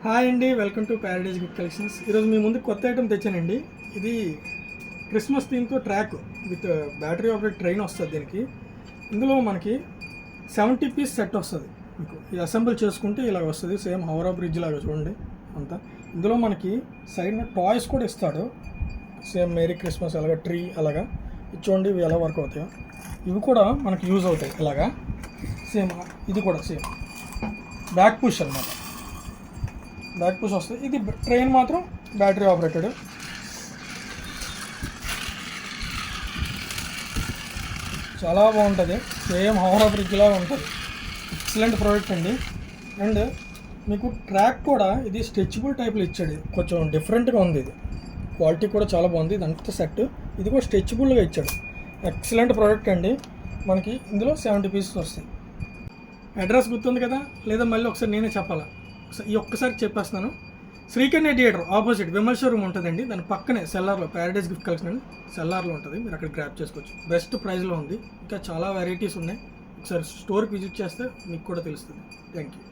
Hi అండి, welcome to paradise gift collections. ఈరోజు మీ ముందు కొత్త ఐటమ్ తెచ్చానండి. ఇది క్రిస్మస్ థీమ్తో track with battery operate train వస్తుంది. దీనికి ఇందులో మనకి 70 పీస్ సెట్ వస్తుంది. మీకు ఈ అసెంబుల్ చేసుకుంటే ఇలా వస్తుంది. సేమ్ హౌరా బ్రిడ్జ్ లాగా చూడండి అంతా. ఇందులో మనకి సైడ్న టాయ్స్ కూడా ఇస్తాడు. సేమ్ మేరీ క్రిస్మస్ అలాగా ట్రీ అలాగా ఇది చూడండి. ఇవి ఎలా వర్క్ అవుతాయో ఇవి కూడా మనకి యూజ్ అవుతాయి. ఇలాగా సేమ్ ఇది కూడా సేమ్ బ్యాక్ పుష్ అన్నమాట. బ్యాక్ పుష్ వస్తుంది. ఇది ట్రైన్ మాత్రం బ్యాటరీ ఆపరేటెడ్. చాలా బాగుంటుంది. సేమ్ హౌరా బ్రిడ్జ్లా ఉంటుంది. ఎక్సలెంట్ ప్రోడక్ట్ అండి. అండ్ మీకు ట్రాక్ కూడా ఇది స్ట్రెచబుల్ టైప్లో ఇచ్చాడు. కొంచెం డిఫరెంట్గా ఉంది. ఇది క్వాలిటీ కూడా చాలా బాగుంది. ఇదంతా సెట్. ఇది కూడా స్ట్రెచబుల్గా ఇచ్చాడు. ఎక్సలెంట్ ప్రోడక్ట్ అండి. మనకి ఇందులో 70 పీసెస్ వస్తాయి. అడ్రస్ గుర్తుంది కదా, లేదా మళ్ళీ ఒకసారి నేనే చెప్పాలా? ఈ ఒక్కసారి చెప్పేస్తున్నాను. Srikanya theatre opposite Vimal showroom ఉంటుందండి. దాని పక్కనే సెల్లార్లో ప్యారడైజ్ గిఫ్ట్ కలెక్షన్ అని సెల్లార్లో ఉంటుంది. మీరు అక్కడ గ్రాప్ చేసుకోవచ్చు. బెస్ట్ ప్రైస్లో ఉంది. ఇంకా చాలా వెరైటీస్ ఉన్నాయి. ఒకసారి స్టోర్కి విజిట్ చేస్తే మీకు కూడా తెలుస్తుంది. Thank you.